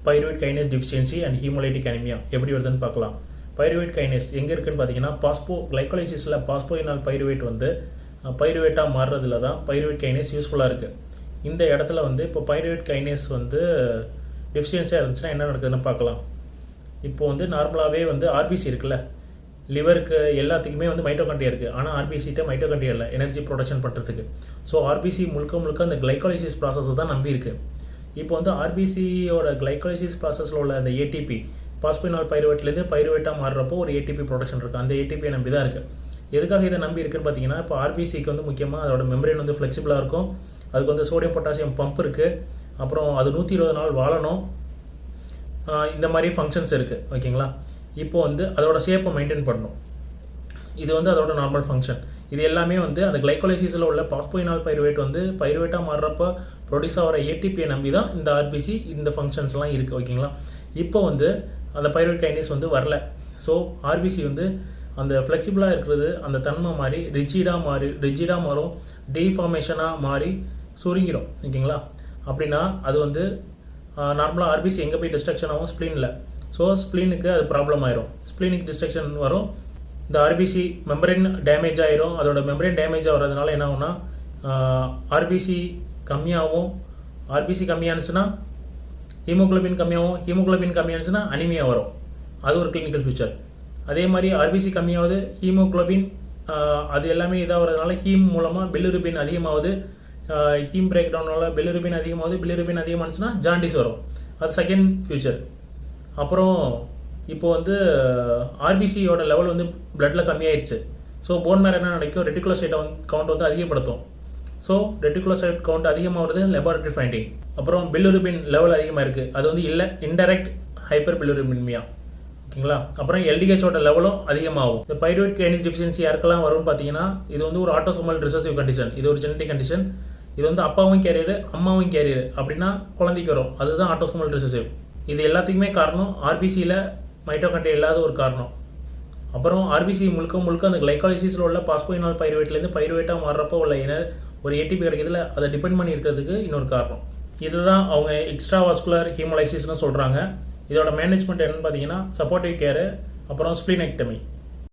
Pyruvate kinase deficiency and haemolytic anaemia எப்படி வருதுன்னு பார்க்கலாம். பைருவேட் கைனேஸ் எங்கே இருக்குன்னு பார்த்தீங்கன்னா கிளைகோலைசிஸில் பாஸ்போயினால் பைருவேட் வந்து பைருவேட்டாக மாறுறதுல தான் பைருவேட் கைனேஸ் யூஸ்ஃபுல்லாக இருக்குது. இந்த இடத்துல வந்து இப்போ பைருவேட் கைனேஸ் வந்து டெஃபிஷியன்சியாக இருந்துச்சுன்னா என்ன நடக்குதுன்னு பார்க்கலாம். இப்போ வந்து நார்மலாகவே வந்து ஆர்பிசி இருக்குல்ல, லிவருக்கு எல்லாத்துக்குமே வந்து மைட்டோகாண்ட்ரியா இருக்குது. ஆனால் ஆர்பிசிட்ட மைட்டோகாண்ட்ரியா இல்லை எனர்ஜி ப்ரொடக்ஷன் பண்ணுறதுக்கு. ஸோ ஆர்பிசி முழுக்க அந்த கிளைகோலைசிஸ் ப்ராசஸை தான் நம்பி இருக்குது. இப்போ வந்து ஆர்பிசியோட கிளைகோலைசிஸ் ப்ராசஸில் உள்ள அந்த ஏடிபி பாஸ்போயினால் பைருவேட்லேருந்து பைருவேட்டாக மாறுறப்போ ஒரு ஏடிபி ப்ரொடக்ஷன் இருக்குது. அந்த ஏடிபியை நம்பி தான் இருக்குது. எதுக்காக இதை நம்பி இருக்குன்னு பார்த்தீங்கன்னா, இப்போ ஆர்பிசிக்கு வந்து முக்கியமாக அதோட மெம்பரேன் வந்து ஃப்ளெக்சிபிளாக இருக்கும். அதுக்கு வந்து சோடியம் பொட்டாசியம் பம்ப் இருக்குது. அப்புறம் அது 120 நாள் வாழணும். இந்த மாதிரி ஃபங்க்ஷன்ஸ் இருக்குது. ஓகேங்களா. இப்போ வந்து அதோட ஷேப்பை மெயின்டைன் பண்ணணும். இது வந்து அதோட நார்மல் ஃபங்க்ஷன். இது எல்லாமே வந்து அந்த கிளைகோலைசிஸில் உள்ள பாஸ்போயினால் பைருவேட் வந்து பைருவேட்டாக மாறுறப்போ ப்ரொடியூஸ் ஆகிற ஏடிபியை நம்பி தான் இந்த ஆர்பிசி இந்த ஃபங்க்ஷன்ஸ்லாம் இருக்குது. ஓகேங்களா. இப்போ வந்து அந்த பைருவேட் கைனேஸ் வந்து வரல. ஸோ ஆர்பிசி வந்து அந்த ஃப்ளெக்சிபிளாக இருக்கிறது அந்த தன்மை மாறி ரிஜிடாக மாறும், டீஃபார்மேஷனாக மாறி சுருங்கிடும். ஓகேங்களா. அப்படின்னா அது வந்து நார்மலாக ஆர்பிசி எங்கே போய் டிஸ்ட்ரக்ஷன் ஆகும்? ஸ்ப்ளீனில். ஸோ ஸ்ப்ளீனுக்கு அது ப்ராப்ளம் ஆயிரும். ஸ்ப்ளீனுக்கு டிஸ்ட்ரக்ஷன் வரும். இந்த ஆர்பிசி மெம்பரேன் டேமேஜ் ஆயிரும். அதோட மெம்பரேன் டேமேஜ் ஆகிறதுனால என்ன ஆகும்னா ஆர்பிசி கம்மியாகும். ஆர்பிசி கம்மியானுச்சுன்னா ஹீமோகுளோபின் கம்மியாகும். ஹீமோகுளோபின் கம்மியானுச்சுன்னா அனிமியா வரும். அது ஒரு கிளினிக்கல் ஃபியூச்சர். அதே மாதிரி ஆர்பிசி கம்மியாகுது, ஹீமோகுளோபின் அது எல்லாமே இதாகிறதுனால ஹீம் மூலமாக பிலிருபின் அதிகமாகுது. ஹீம் பிரேக் டவுனால் பிலிருபின் அதிகமாகுது. பிலிருபின் அதிகமானுச்சுன்னா ஜாண்டிஸ் வரும். அது செகண்ட் ஃபியூச்சர். அப்புறம் இப்போ வந்து ஆர்பிசியோட லெவல் வந்து பிளட்டில் கம்மியாயிருச்சு. ஸோ போன் மேரோ என்ன நடக்கும்? ரெட்டிகுலோசைட் கவுண்ட் வந்து அதிகப்படுத்தும். ஸோ ரெட்டிகுலோசைட் கவுண்ட் அதிகமாகிறது லெபார்டரி ஃபைண்டிங். அப்புறம் பிலிருபின் லெவல் அதிகமாக இருக்குது. அது வந்து இல்லை இன்டைரக்ட் ஹைப்பர் பிலிருபின்மியா. ஓகேங்களா. அப்புறம் எல்டிஹெச்சோட லெவலும் அதிகமாகும். இந்த பைருவேட் கைனேஸ் டிஃபிஷியன்சி யாருக்கெல்லாம் வரும்னு பார்த்தீங்கன்னா, இது வந்து ஒரு ஆட்டோசோமல் ரிசசிவ் கண்டிஷன். இது ஒரு ஜெனடிக் கண்டிஷன். இது வந்து அப்பாவும் கேரியரு அம்மாவும் கேரியரு அப்படின்னா குழந்தைக்கு வரும். அதுதான் ஆட்டோசோமல் ரிசசிவ். இது எல்லாத்துக்குமே காரணம் ஆர்பிசியில் மைட்டோகாண்ட்ரியா இல்லாத ஒரு காரணம். அப்புறம் ஆர்பிசி முழுக்க அந்த கிளைகாலிசிஸில் உள்ள பாஸ்போயினால் பைருவேட்லேருந்து பைருவேட்டாக மாறுறப்போ உள்ள ஒரு ஏடிபி கிடைக்கிறதுல அதை டிபெண்ட் பண்ணி இருக்கிறதுக்கு இன்னொரு காரணம். இதுதான் அவங்க எக்ஸ்ட்ரா வாஸ்குலர் ஹீமோலைசிஸ்னு சொல்கிறாங்க. இதோட மேனேஜ்மெண்ட் என்னன்னு பார்த்தீங்கன்னா சப்போர்ட்டிவ் கேரு, அப்புறம் ஸ்ப்ளீனெக்டமி.